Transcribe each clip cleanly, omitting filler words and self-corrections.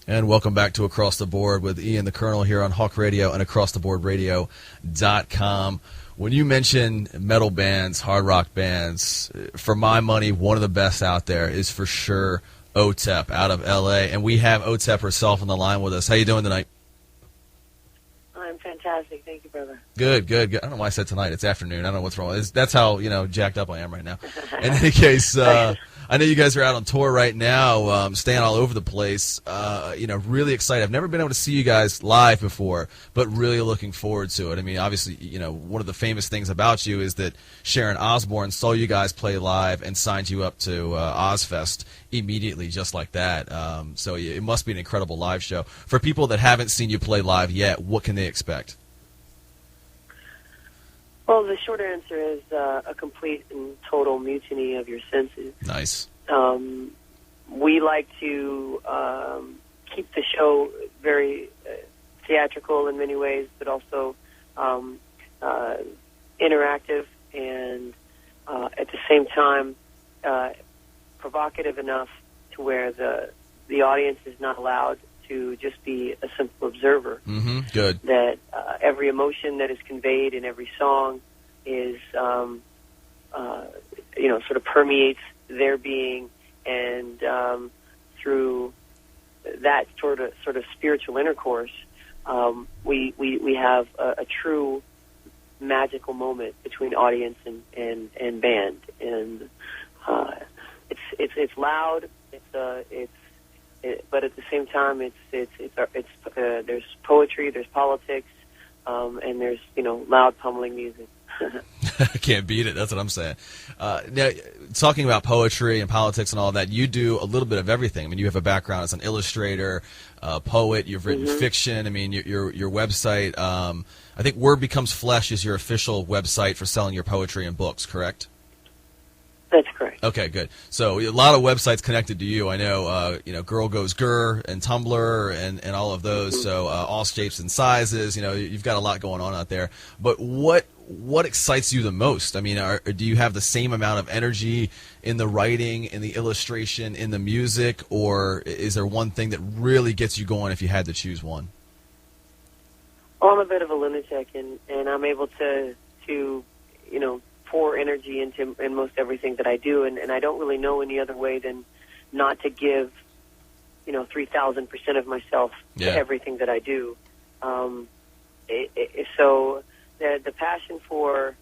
And welcome back to Across the Board with Ian the Colonel here on Hawk Radio and AcrossTheBoardRadio.com. When you mention metal bands, hard rock bands, for my money, one of the best out there is for sure Otep out of L.A. And we have Otep herself on the line with us. How you doing tonight? I'm fantastic. Thank you, brother. Good. I don't know why I said tonight. It's afternoon. I don't know what's wrong. That's how, jacked up I am right now. In any case, I know you guys are out on tour right now, staying all over the place. Really excited. I've never been able to see you guys live before, but really looking forward to it. I mean, obviously, one of the famous things about you is that Sharon Osbourne saw you guys play live and signed you up to Ozfest immediately, just like that. So it must be an incredible live show. For people that haven't seen you play live yet, what can they expect? Well, the short answer is a complete and total mutiny of your senses. Nice. We like to keep the show very theatrical in many ways, but also interactive and at the same time provocative enough to where the audience is not allowed to just be a simple observer. Mm-hmm. Good. That every emotion that is conveyed in every song is, sort of permeates their being, and through that sort of spiritual intercourse, we have a true magical moment between audience and band, and it's loud. But at the same time, there's poetry, there's politics, and there's loud pummeling music. Can't beat it. That's what I'm saying. Now, talking about poetry and politics and all that, you do a little bit of everything. I mean, you have a background as an illustrator, poet. You've written fiction. I mean, your website. I think Word Becomes Flesh is your official website for selling your poetry and books. Correct? That's correct. Okay, good. So a lot of websites connected to you. I know, Girl Goes Grr and Tumblr and all of those. Mm-hmm. So all shapes and sizes. You've got a lot going on out there. But what excites you the most? I mean, do you have the same amount of energy in the writing, in the illustration, in the music, or is there one thing that really gets you going if you had to choose one? Well, I'm a bit of a lunatic, and I'm able to pour energy into most everything that I do, and I don't really know any other way than not to give 3,000% of myself to everything that I do. So the passion for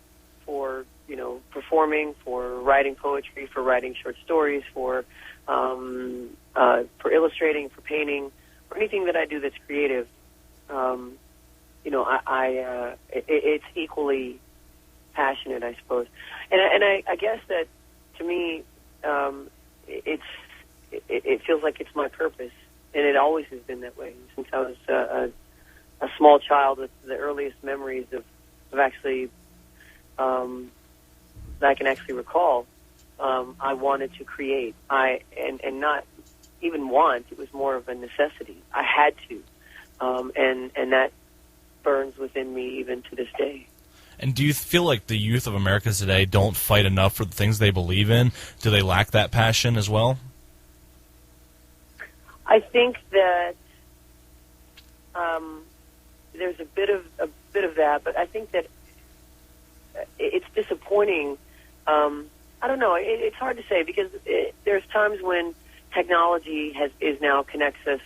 performing, for writing poetry, for writing short stories, for illustrating, for painting, for anything that I do that's creative, it's equally passionate, I suppose, and I guess that to me, it feels like it's my purpose, and it always has been that way since I was a small child. With the earliest memories of actually that I can actually recall, I wanted to create. And not even want. It was more of a necessity. I had to, and that burns within me even to this day. And do you feel like the youth of America today don't fight enough for the things they believe in? Do they lack that passion as well? I think that there's a bit of that, but I think that it's disappointing. I don't know. It's hard to say because there's times when technology is now connects us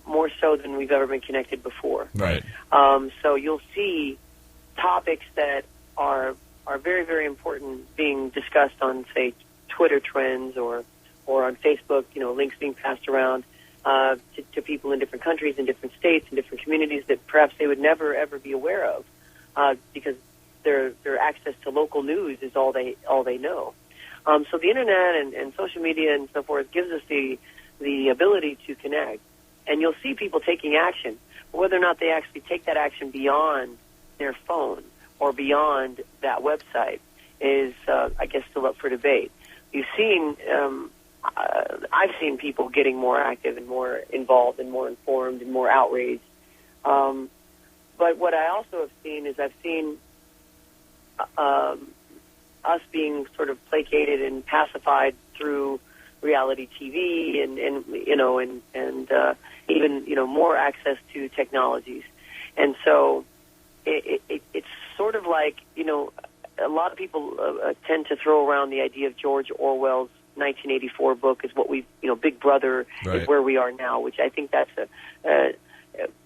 more so than we've ever been connected before. Right. So you'll see topics that are very, very important being discussed on, say, Twitter trends or on Facebook, links being passed around to people in different countries, in different states, in different communities that perhaps they would never, ever be aware of because their access to local news is all they know. So the Internet and social media and so forth gives us the ability to connect. And you'll see people taking action. But whether or not they actually take that action beyond their phone or beyond that website is, I guess, still up for debate. I've seen people getting more active and more involved and more informed and more outraged. But what I also have seen is I've seen us being sort of placated and pacified through reality TV and even more access to technologies. And so it's sort of like, a lot of people tend to throw around the idea of George Orwell's 1984 book is what we, Big Brother is where we are now, which I think that's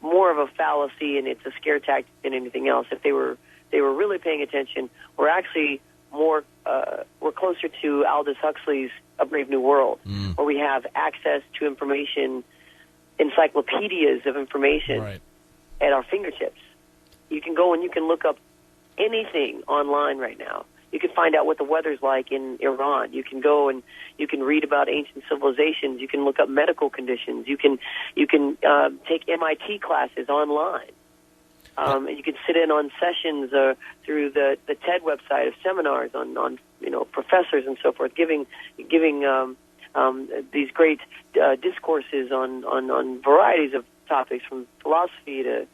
more of a fallacy, and it's a scare tactic than anything else. If they were really paying attention, we're actually we're closer to Aldous Huxley's A Brave New World, where we have access to information, encyclopedias of information at our fingertips. You can go and you can look up anything online right now. You can find out what the weather's like in Iran. You can go and you can read about ancient civilizations. You can look up medical conditions. You can take MIT classes online. And you can sit in on sessions through the TED website of seminars on professors and so forth, giving these great discourses on varieties of topics, from philosophy to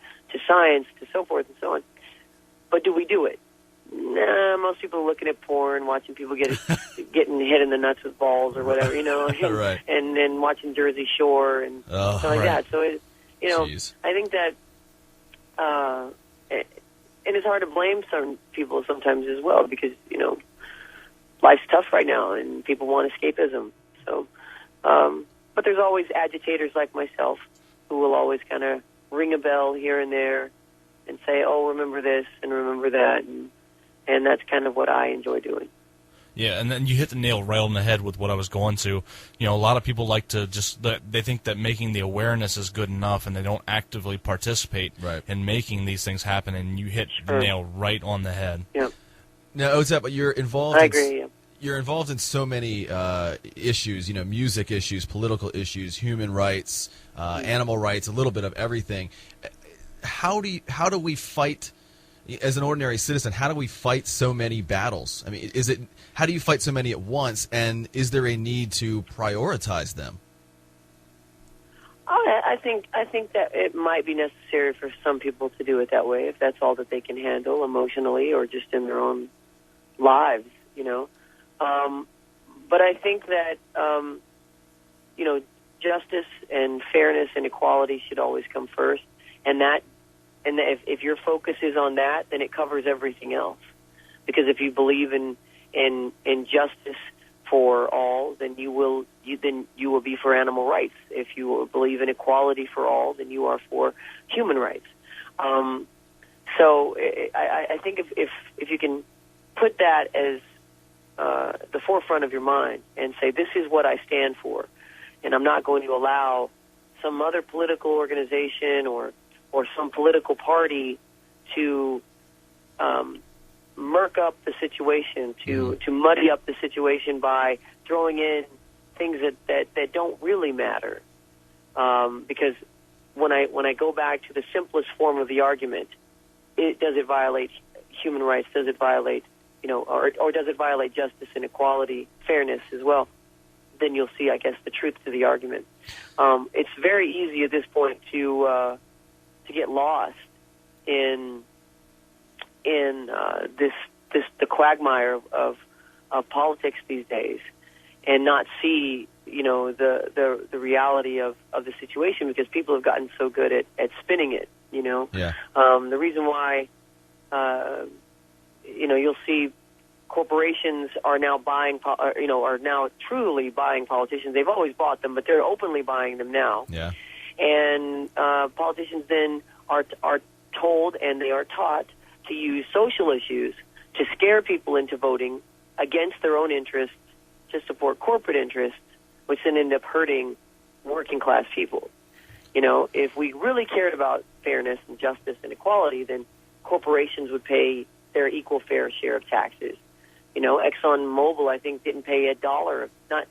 science to so forth and so on. But do we do it? Nah, most people are looking at porn, watching people getting hit in the nuts with balls or whatever, and then watching Jersey Shore and stuff like that. So I think that, and it's hard to blame some people sometimes as well, because life's tough right now and people want escapism. So, but there's always agitators like myself who will always kind of ring a bell here and there and say, "Oh, remember this and remember that." And that's kind of what I enjoy doing. Yeah, and then you hit the nail right on the head with what I was going to. A lot of people like to they think that making the awareness is good enough, and they don't actively participate in making these things happen, and you hit the nail right on the head. Yeah. Now, Otep, you're involved. I agree, yeah. You're involved in so many issues, music issues, political issues, human rights, animal rights, a little bit of everything. How do we fight, as an ordinary citizen, how do we fight so many battles? I mean, how do you fight so many at once, and is there a need to prioritize them? I think that it might be necessary for some people to do it that way, if that's all that they can handle emotionally or just in their own lives, But I think that, justice and fairness and equality should always come first, and if your focus is on that, then it covers everything else. Because if you believe in justice for all, then you will be for animal rights. If you believe in equality for all, then you are for human rights. So I think if you can put that as the forefront of your mind and say, this is what I stand for, and I'm not going to allow some other political organization or some political party to murk up the situation, to muddy up the situation by throwing in things that don't really matter. Because when I go back to the simplest form of the argument, does it violate human rights? Does it violate, or does it violate justice and equality, fairness as well? Then you'll see, I guess, the truth to the argument. It's very easy at this point to get lost in the quagmire of politics these days, and not see the reality of the situation, because people have gotten so good at spinning it. Yeah. The reason why you'll see corporations are now are now truly buying politicians. They've always bought them, but they're openly buying them now. Yeah. And politicians then are told, and they are taught, to use social issues to scare people into voting against their own interests to support corporate interests, which then end up hurting working class people. If we really cared about fairness and justice and equality, then corporations would pay their equal fair share of taxes. ExxonMobil, I think, didn't pay not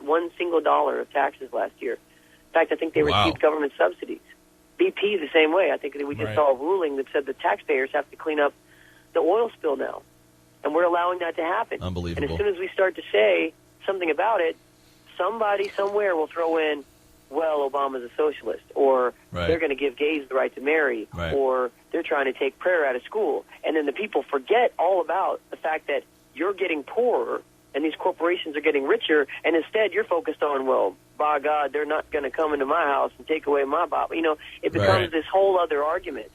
one single dollar of taxes last year. In fact, I think they received government subsidies. BP the same way. I think that we just saw a ruling that said the taxpayers have to clean up the oil spill now, and we're allowing that to happen. Unbelievable. And as soon as we start to say something about it, somebody somewhere will throw in, well, Obama's a socialist, or they're going to give gays the right to marry, or they're trying to take prayer out of school. And then the people forget all about the fact that you're getting poorer and these corporations are getting richer, and instead you're focused on, well, by God, they're not going to come into my house and take away my Bible. You know, it becomes this whole other argument.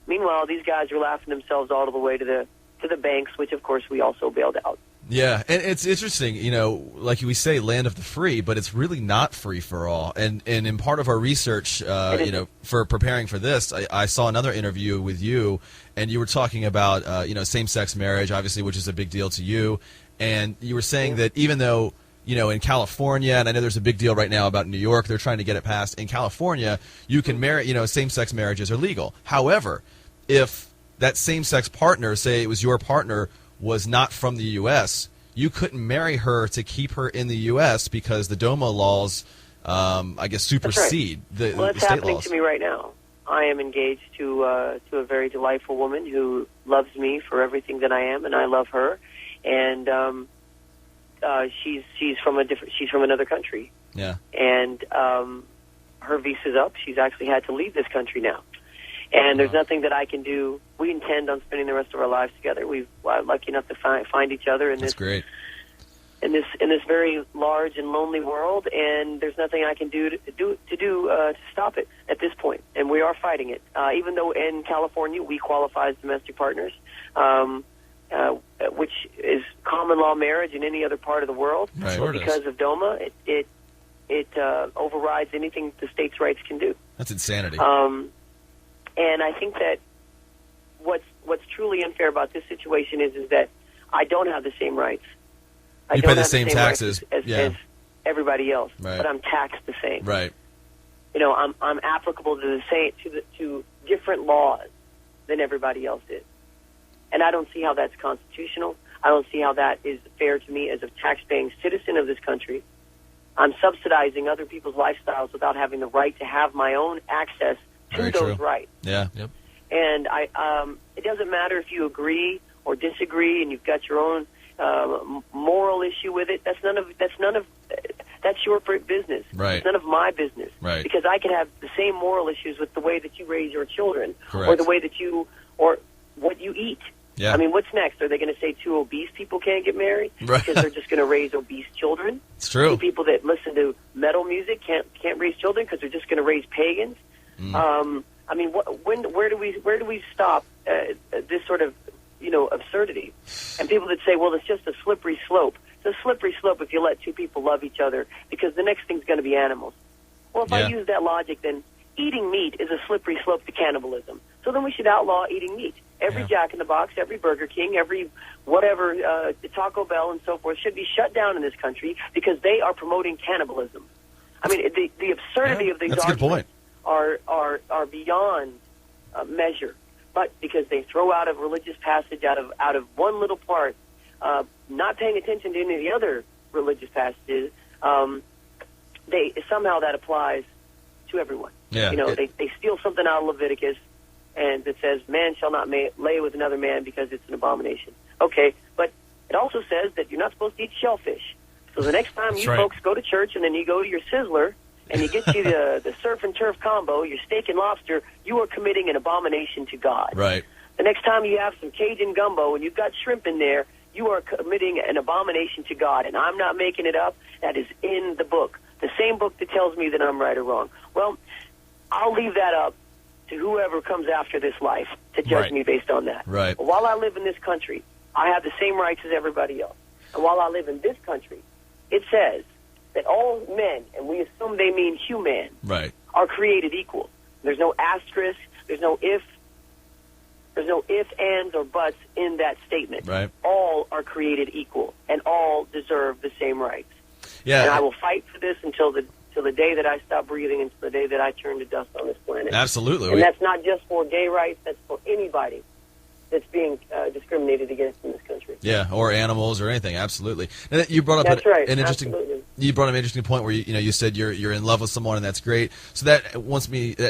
Meanwhile, these guys are laughing themselves all the way to the banks, which, of course, we also bailed out. Yeah, and it's interesting, you know, like we say, land of the free, but it's really not free for all. And in part of our research, you know, for preparing for this, I saw another interview with you, and you were talking about, you know, same-sex marriage, obviously, which is a big deal to you. And you were saying that even though, you know, in California, and I know there's a big deal right now about New York, they're trying to get it passed. In California, you can marry, you know, same-sex marriages are legal. However, if that same-sex partner, say it was your partner, was not from the U.S., you couldn't marry her to keep her in the U.S. because the DOMA laws, I guess, supersede the state laws. Well, that's happening to me right now. I am engaged to a very delightful woman who loves me for everything that I am, and I love her. And she's from another country. Yeah. And her visa's up. She's actually had to leave this country now. And there's nothing that I can do. We intend on spending the rest of our lives together. We're lucky enough to find each other in That's this great. in this very large and lonely world. And there's nothing I can do to stop it at this point. And we are fighting it, even though in California we qualify as domestic partners, which is common law marriage in any other part of the world. Right. But because of DOMA, it overrides anything the states' rights can do. That's insanity. And I think that what's truly unfair about this situation is that I don't have the same rights. You pay the same taxes as everybody else, right. but I'm taxed the same. Right. You know, I'm applicable to the same to different laws than everybody else is, and I don't see how that's constitutional. I don't see how that is fair to me as a tax-paying citizen of this country. I'm subsidizing other people's lifestyles without having the right to have my own access to Very those true. rights. Yeah. Yep. And it doesn't matter if you agree or disagree, and you've got your own moral issue with it. That's your business. Right. It's none of my business. Right. Because I can have the same moral issues with the way that you raise your children, Correct. or the way that or what you eat. Yeah. I mean, what's next? Are they going to say 2 obese people can't get married Right. because they're just going to raise obese children? It's true. 2 people that listen to metal music can't raise children because they're just going to raise pagans? I mean, where do we stop this sort of, you know, absurdity? And people that say, well, it's just a slippery slope. It's a slippery slope if you let 2 people love each other, because the next thing's going to be animals. Well, if I use that logic, then eating meat is a slippery slope to cannibalism. So then we should outlaw eating meat. Every Jack in the Box, every Burger King, every whatever, Taco Bell and so forth should be shut down in this country because they are promoting cannibalism. I mean, the absurdity of these arguments are beyond measure. But because they throw out a religious passage out of one little part, not paying attention to any of the other religious passages, somehow that applies to everyone. Yeah. You know, they steal something out of Leviticus, and it says, man shall not lay with another man because it's an abomination. Okay, but it also says that you're not supposed to eat shellfish. So the next time folks go to church and then you go to your Sizzler and you get you the surf and turf combo, your steak and lobster, you are committing an abomination to God. Right. The next time you have some Cajun gumbo and you've got shrimp in there, you are committing an abomination to God. And I'm not making it up. That is in the book. The same book that tells me that I'm right or wrong. Well, I'll leave that up to whoever comes after this life to judge me based on that. Right. But while I live in this country, I have the same rights as everybody else. And while I live in this country, it says that all men, and we assume they mean human, right, are created equal. There's no asterisk, there's no ifs, ands, or buts in that statement. Right. All are created equal, and all deserve the same rights. Yeah. And I will fight for this until the day that I stop breathing, until the day that I turn to dust on this planet. Absolutely. And that's not just for gay rights, that's for anybody that's being discriminated against in this country. Yeah, or animals or anything. Absolutely. And you brought up an interesting. Absolutely. You brought up an interesting point where you said you're in love with someone, and that's great. So that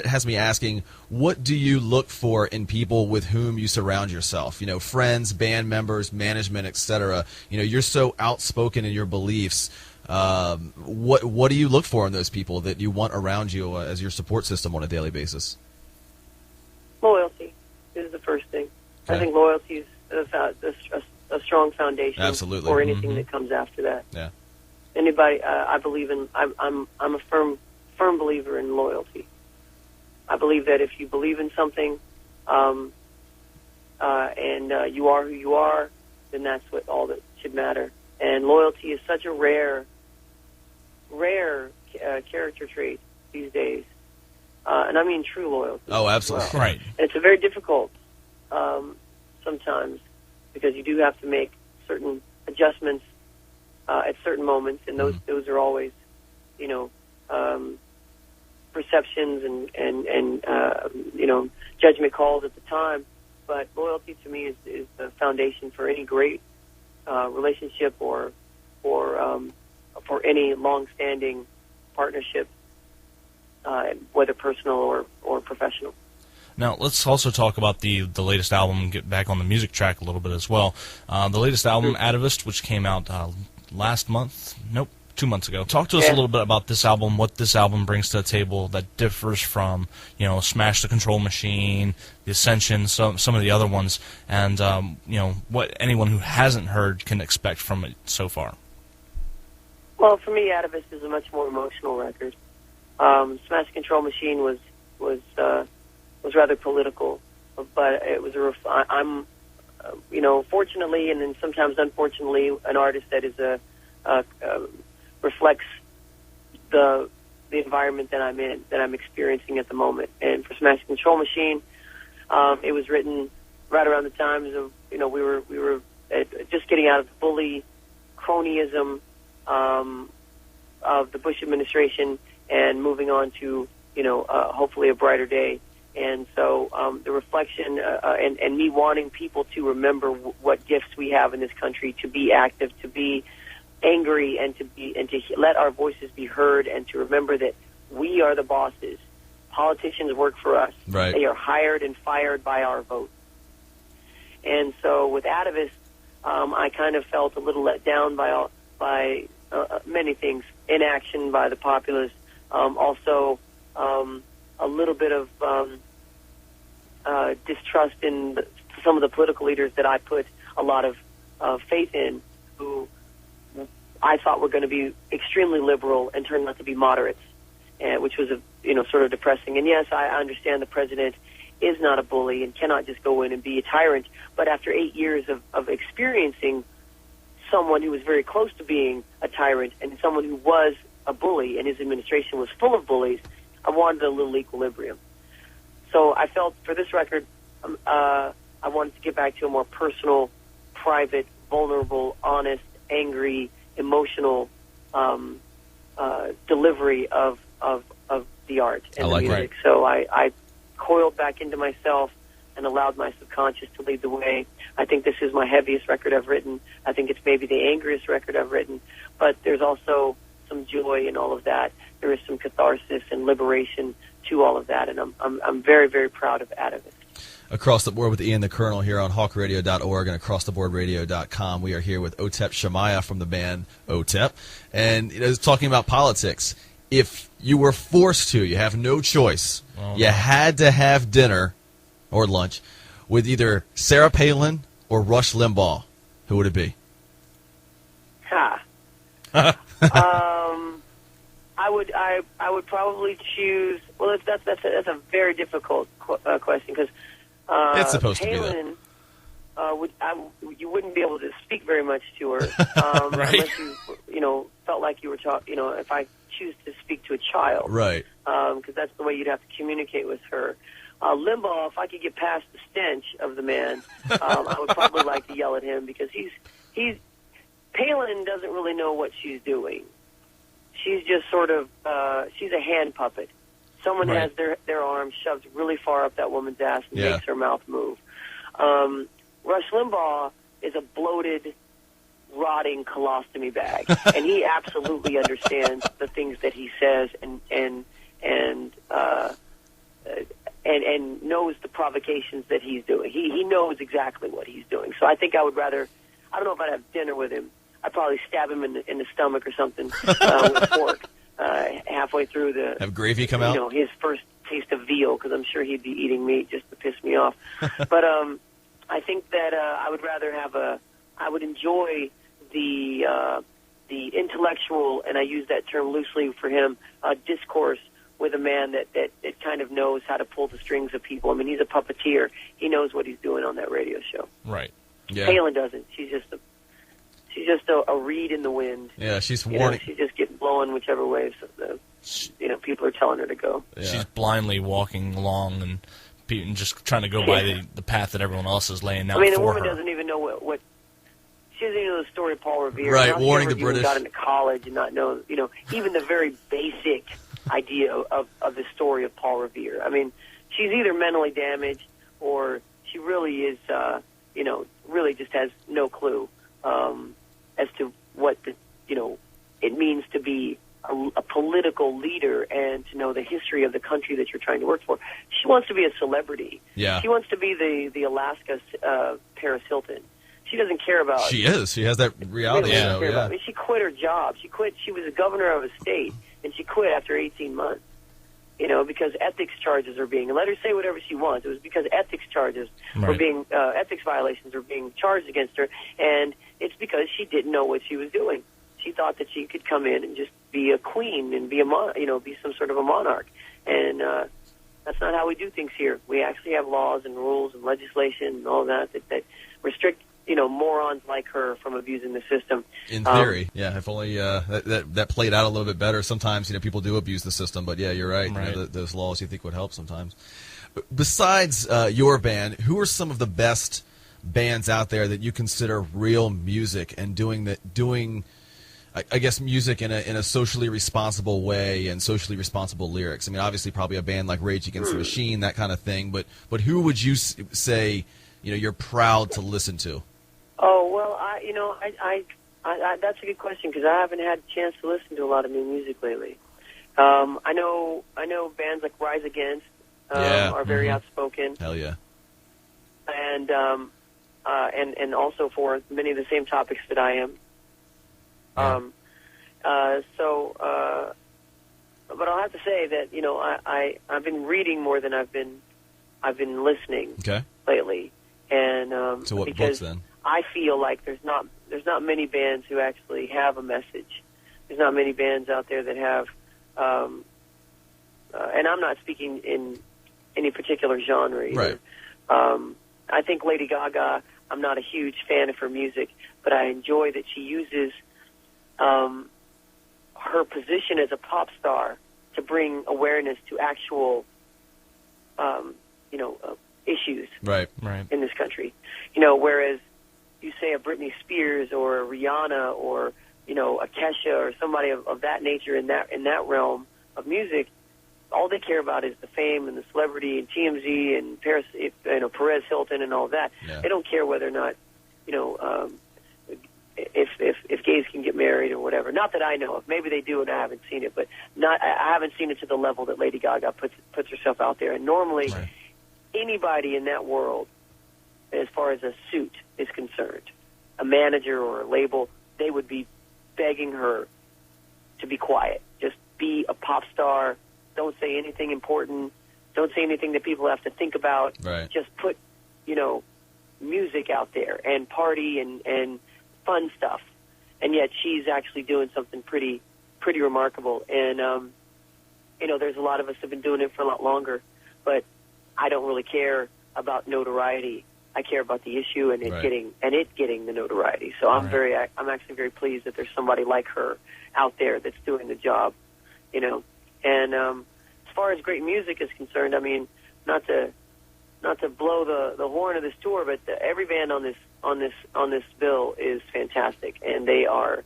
has me asking, what do you look for in people with whom you surround yourself? You know, friends, band members, management, etc. You know, you're so outspoken in your beliefs. What do you look for in those people that you want around you as your support system on a daily basis? Loyalty is the first thing. Okay. I think loyalty is a strong foundation. Absolutely. For anything that comes after that. Yeah. Anybody, I believe in. I'm a firm believer in loyalty. I believe that if you believe in something, and you are who you are, then that's what all that should matter. And loyalty is such a rare character trait these days, and I mean true loyalty. Oh, absolutely. Well. Right. And it's a very difficult sometimes, because you do have to make certain adjustments at certain moments, and those are always, perceptions and judgment calls at the time. But loyalty to me is the foundation for any great relationship or for any long-standing partnership, whether personal or professional. Now, let's also talk about the latest album and get back on the music track a little bit as well. The latest album, Atavist, which came out last month. Nope. 2 months ago. Talk to us a little bit about this album, what this album brings to the table that differs from, Smash the Control Machine, The Ascension, some of the other ones, and, what anyone who hasn't heard can expect from it so far. Well, for me, Atavist is a much more emotional record. Smash the Control Machine was rather political, but it was I'm fortunately and then sometimes unfortunately an artist that is reflects the environment that I'm in, that I'm experiencing at the moment. And for Smash Control Machine, it was written right around the times of we were just getting out of the bully cronyism of the Bush administration and moving on to hopefully a brighter day. And so the reflection and me wanting people to remember what gifts we have in this country, to be active, to be angry, and to let our voices be heard, and to remember that we are the bosses. Politicians work for us. Right. They are hired and fired by our vote. And so with Atavist, I kind of felt a little let down by many things. Inaction by the populace, also a little bit of distrust in some of the political leaders that I put a lot of faith in, who I thought were going to be extremely liberal and turned out to be moderates, which was sort of depressing. And yes, I understand the president is not a bully and cannot just go in and be a tyrant, but after 8 years of experiencing someone who was very close to being a tyrant and someone who was a bully, and his administration was full of bullies, I wanted a little equilibrium. So I felt for this record, I wanted to get back to a more personal, private, vulnerable, honest, angry, emotional delivery of the art and the music. That. So I coiled back into myself and allowed my subconscious to lead the way. I think this is my heaviest record I've written. I think it's maybe the angriest record I've written, but there's also some joy in all of that. There is some catharsis and liberation to all of that, and I'm very, very proud of Atavist. Across the Board with Ian the Colonel here on hawkradio.org and acrosstheboardradio.com. We are here with Otep Shamaya from the band Otep, and talking about politics. If you were forced to, you have no choice, you had to have dinner or lunch with either Sarah Palin or Rush Limbaugh, who would it be? I would probably choose. Well, that's a very difficult question, because it's supposed Palin, to be that. You wouldn't be able to speak very much to her, right. Unless you felt like you were talking. If I choose to speak to a child, right? Because that's the way you'd have to communicate with her. Limbaugh, if I could get past the stench of the man, I would probably like to yell at him, because Palin doesn't really know what she's doing. She's just sort of, she's a hand puppet. Someone has their arm shoved really far up that woman's ass and makes her mouth move. Rush Limbaugh is a bloated, rotting colostomy bag, and he absolutely understands the things that he says and knows the provocations that he's doing. He knows exactly what he's doing. So I think I would rather, I don't know if I'd have dinner with him. I'd probably stab him in the stomach or something with a fork halfway through have gravy come out? His first taste of veal, because I'm sure he'd be eating meat just to piss me off. But I think that I would rather have a I would enjoy the intellectual, and I use that term loosely for him, discourse with a man that kind of knows how to pull the strings of people. I mean, he's a puppeteer. He knows what he's doing on that radio show. Right. Yeah. Palin doesn't. She's just a reed in the wind. Yeah, she's warning. She's just getting blown whichever way people are telling her to go. Yeah. She's blindly walking along and just trying to go by the path that everyone else is laying out for her. I mean, the woman doesn't even know what she doesn't even know the story of Paul Revere. Right, warning the British. Got into college and not know, even the very basic idea of the story of Paul Revere. I mean, she's either mentally damaged or she really is, really just has no clue as to what it means to be a political leader and to know the history of the country that you're trying to work for. She wants to be a celebrity. Yeah. She wants to be the Alaska Paris Hilton. She doesn't care about. She is. She has that reality show. Yeah. I mean, she quit her job. She was a governor of a state, and she quit after 18 months. Because ethics charges are being. Let her say whatever she wants. It was because ethics charges were being ethics violations were being charged against her, and it's because she didn't know what she was doing. She thought that she could come in and just be a queen and be be some sort of a monarch, and that's not how we do things here. We actually have laws and rules and legislation and all that restrict morons like her from abusing the system. In theory, yeah. If only that played out a little bit better. Sometimes people do abuse the system, but yeah, you're right. Those laws you think would help sometimes. Besides your band, who are some of the best bands out there that you consider real music and doing I guess music in a socially responsible way and socially responsible lyrics? I mean, obviously, probably a band like Rage Against the Machine, that kind of thing. But who would you say you're proud to listen to? Oh well, I that's a good question because I haven't had a chance to listen to a lot of new music lately. I know bands like Rise Against are very outspoken. Hell yeah. And also for many of the same topics that I am. Yeah. But I'll have to say that I've been reading more than I've been listening lately, and so what books then? I feel like there's not many bands who actually have a message. There's not many bands out there that have, and I'm not speaking in any particular genre either. Right. I think Lady Gaga. I'm not a huge fan of her music, but I enjoy that she uses her position as a pop star to bring awareness to actual, issues in this country. Whereas you say a Britney Spears or a Rihanna or a Kesha or somebody of that nature in that realm of music, all they care about is the fame and the celebrity and TMZ and Perez Hilton and all that. Yeah. They don't care whether or not if gays can get married or whatever. Not that I know of. Maybe they do and I haven't seen it, but I haven't seen it to the level that Lady Gaga puts herself out there. And normally anybody in that world, as far as a suit is concerned, a manager or a label, they would be begging her to be quiet. Just be a pop star. Don't say anything important. Don't say anything that people have to think about. Right. Just put, music out there and party and fun stuff. And yet she's actually doing something pretty remarkable. And, there's a lot of us have been doing it for a lot longer, but I don't really care about notoriety. I care about the issue and it getting the notoriety. So I'm actually very pleased that there's somebody like her out there that's doing the job, And as far as great music is concerned, I mean, not to blow the horn of this tour, but every band on this bill is fantastic, and they are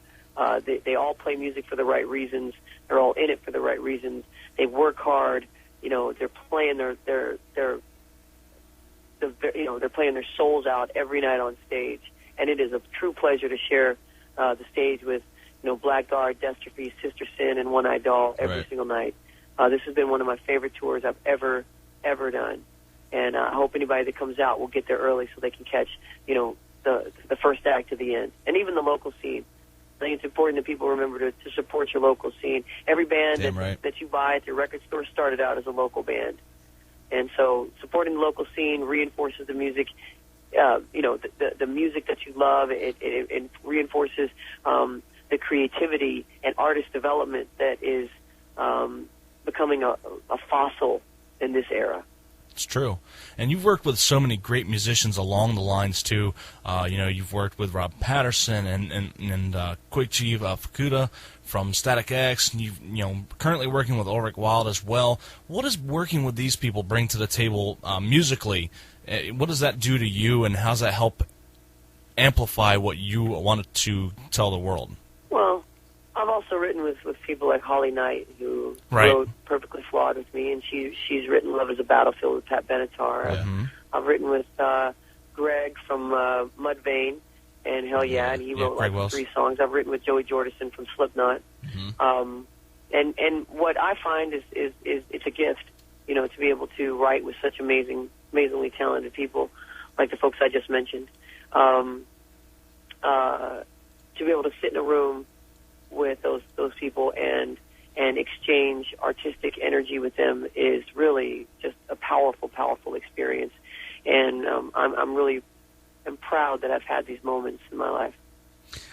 they all play music for the right reasons. They're all in it for the right reasons. They work hard. They're playing they're playing their souls out every night on stage, and it is a true pleasure to share the stage with Blackguard, Dystrophy, Sister Sin, and One Eyed Doll every single night. This has been one of my favorite tours I've ever done, and I hope anybody that comes out will get there early so they can catch the first act to the end, and even the local scene. I think it's important that people remember to support your local scene. Every band that you buy at your record store started out as a local band. And so supporting the local scene reinforces the music the music that you love. It reinforces the creativity and artist development that is becoming a fossil in this era. It's true. And you've worked with so many great musicians along the lines, too. You've worked with Rob Patterson and Koichi Fukuda from Static X. And you're currently working with Ulrich Wilde as well. What does working with these people bring to the table musically? What does that do to you, and how does that help amplify what you wanted to tell the world? Well, I've also written with people like Holly Knight, who Right. wrote Perfectly Flawed with me, and she's written Love is a Battlefield with Pat Benatar. Yeah. I've written with Greg from Mudvayne, and Hell Yeah, and he wrote Greg like Wells. 3 songs. I've written with Joey Jordison from Slipknot. And what I find is it's a gift, to be able to write with such amazingly talented people like the folks I just mentioned. To be able to sit in a room with those people and exchange artistic energy with them is really just a powerful experience. And I'm really proud that I've had these moments in my life.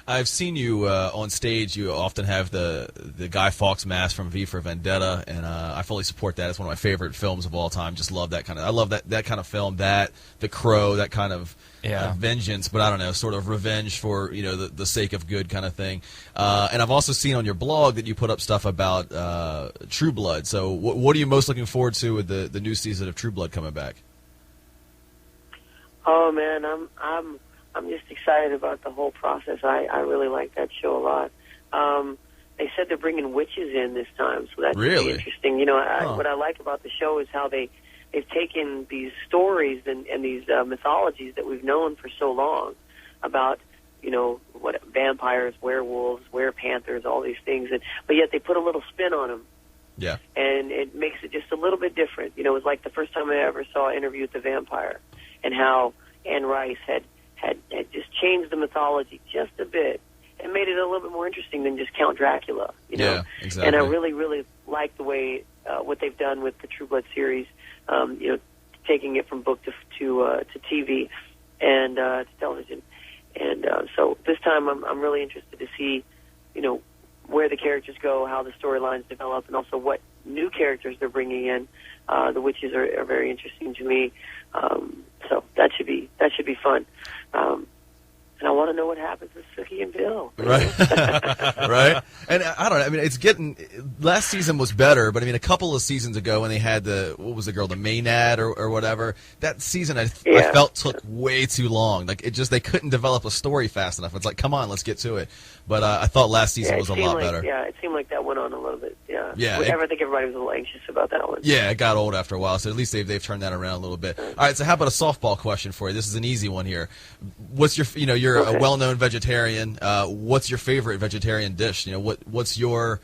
I've seen you on stage. You often have the Guy Fawkes mask from V for Vendetta, and I fully support that. It's one of my favorite films of all time. Just love that kind of. I love that kind of film. That The Crow, that kind of vengeance, but I don't know, sort of revenge for the sake of good kind of thing. And I've also seen on your blog that you put up stuff about True Blood. So what are you most looking forward to with the new season of True Blood coming back? Oh man, I'm just excited about the whole process. I really like that show a lot. They said they're bringing witches in this time, so that's really interesting. What I like about the show is how they've taken these stories and these mythologies that we've known for so long about, what vampires, werewolves, werepanthers, all these things, but yet they put a little spin on them. Yeah. And it makes it just a little bit different. It was like the first time I ever saw Interview with the Vampire, and how Anne Rice had just changed the mythology just a bit and made it a little bit more interesting than just Count Dracula, Yeah, exactly. And I really, really like the way what they've done with the True Blood series, taking it from book to TV and to television. And so this time I'm really interested to see, where the characters go, how the storylines develop, and also what new characters they're bringing in. The witches are very interesting to me. So that should be fun. And I want to know what happens with Sookie and Bill. Right. Right. And I don't know. I mean, it's getting. Last season was better, but I mean, a couple of seasons ago when they had what was the girl, the Maynard or whatever, that season I felt took way too long. Like they couldn't develop a story fast enough. It's like, come on, let's get to it. But I thought last season was a lot better. Yeah, it seemed like that went on a little bit. Yeah. Yeah. I think everybody was a little anxious about that one. Yeah, it got old after a while, so at least they've turned that around a little bit. All right, so how about a softball question for you? This is an easy one here. What's you're a well-known vegetarian. What's your favorite vegetarian dish? What's your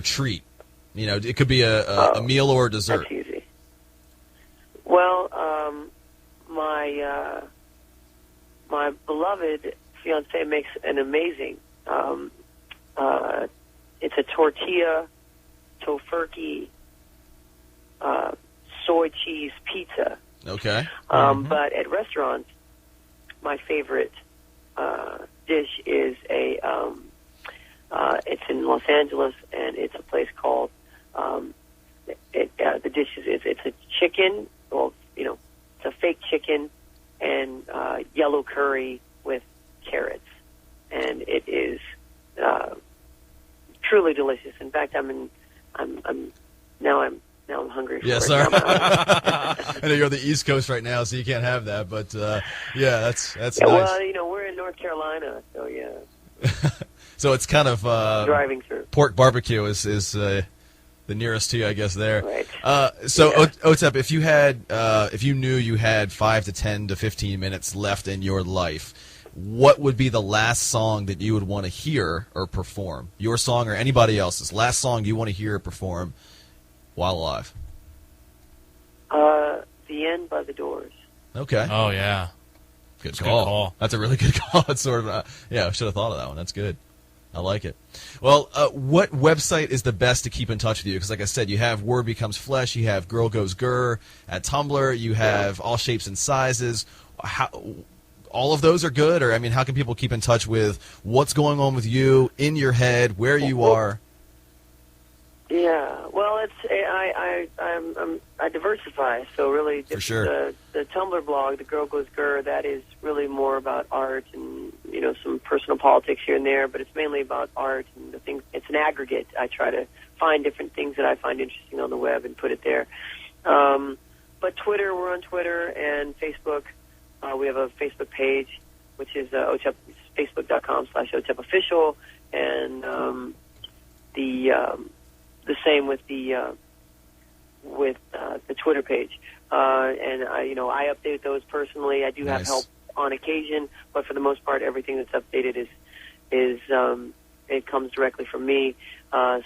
treat? It could be a meal or a dessert. That's easy. Well, my beloved fiance makes an amazing. It's a tortilla, tofurkey, soy cheese pizza. Okay. But at restaurants, my favorite dish is it's in Los Angeles, and it's a place called the dish is it's a chicken. Well, it's a fake chicken and yellow curry with carrots, and it is truly delicious. In fact, I'm hungry for yeah, it. sorry. I know you're on the East Coast right now, so you can't have that. But that's nice. Well, we're in North Carolina, so yeah. So it's kind of driving through. Pork barbecue is the nearest to you, I guess. There. Right. Otep, if you knew you had 5 to 10 to 15 minutes left in your life, what would be the last song that you would want to hear or perform? Your song or anybody else's last song you want to hear or perform while alive? The End by The Doors. Okay. Oh, yeah. Good call. That's a really good call. It's sort of, I should have thought of that one. That's good. I like it. Well, what website is the best to keep in touch with you? Because like I said, you have Word Becomes Flesh, you have Girl Goes Grr at Tumblr, you have All Shapes and Sizes. all of those are good, or I mean, how can people keep in touch with what's going on with you in your head, where you are? Yeah, well, I diversify. So really, for sure, the Tumblr blog, The Girl Goes Gur, that is really more about art and some personal politics here and there, but it's mainly about art and the things. It's an aggregate. I try to find different things that I find interesting on the web and put it there. But Twitter, we're on Twitter and Facebook. We have a Facebook page, which is Otep, facebook.com/OtepOfficial, and the same with the Twitter page. And I update those personally. I do have help on occasion, but for the most part, everything that's updated is it comes directly from me.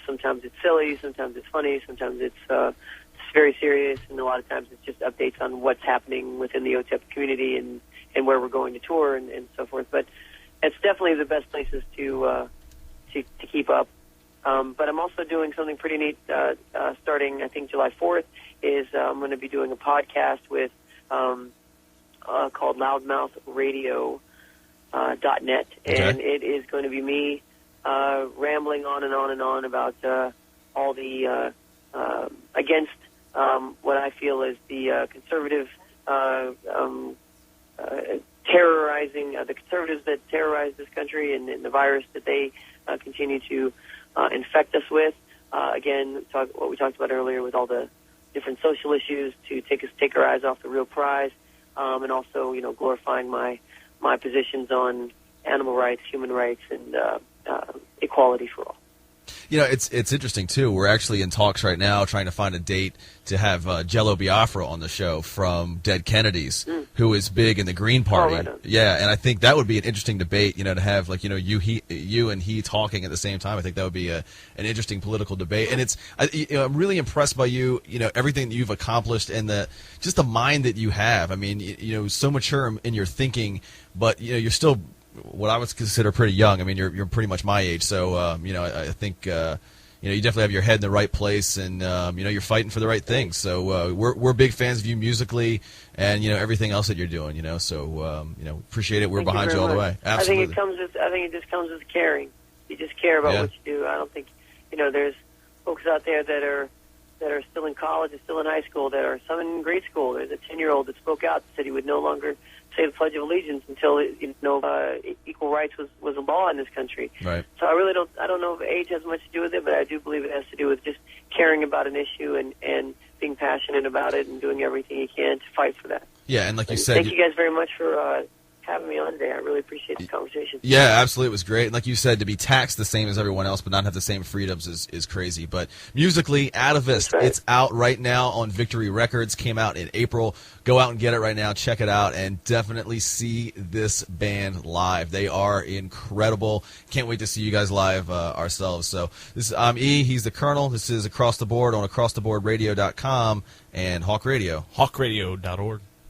Sometimes it's silly, sometimes it's funny, sometimes it's very serious, and a lot of times it's just updates on what's happening within the Otep community and where we're going to tour and so forth. But it's definitely the best places to keep up. But I'm also doing something pretty neat starting, I think, July 4th, is I'm going to be doing a podcast with called Loudmouth Radio .net, and it is going to be me rambling on and on and on about all the against what I feel is the conservative terrorizing the conservatives that terrorize this country and the virus that they continue to infect us with. Again, what we talked about earlier with all the different social issues to take our eyes off the real prize, and also glorifying my positions on animal rights, human rights, and equality for all. It's interesting too. We're actually in talks right now trying to find a date to have Jello Biafra on the show from Dead Kennedys, who is big in the Green Party. Oh, right. Yeah, and I think that would be an interesting debate. To have you and he talking at the same time. I think that would be an interesting political debate. And I'm really impressed by you. Everything that you've accomplished and just the mind that you have. I mean, so mature in your thinking, but you're still what I would consider pretty young. I mean, you're pretty much my age, so I think you definitely have your head in the right place, and you're fighting for the right things. So we're big fans of you musically, and everything else that you're doing. So appreciate it. We're behind you all the way. Absolutely. I think it just comes with caring. You just care about what you do. I don't think there's folks out there that are still in college and still in high school, that are some in grade school. There's a 10-year-old that spoke out and said he would no longer say the Pledge of Allegiance until equal rights was a law in this country. Right. So I don't know if age has much to do with it, but I do believe it has to do with just caring about an issue and being passionate about it and doing everything you can to fight for that. Yeah, and like you said, thank you guys very much for having me on today. I really appreciate the conversation. Yeah, absolutely. It was great. And like you said, to be taxed the same as everyone else but not have the same freedoms is crazy. But musically, Atavist, right. It's out right now on Victory Records. Came out in April. Go out and get it right now. Check it out and definitely see this band live. They are incredible. Can't wait to see you guys live ourselves. So I'm E. He's the Colonel. This is Across the Board on acrosstheboardradio.com and Hawk Radio. Hawkradio.org.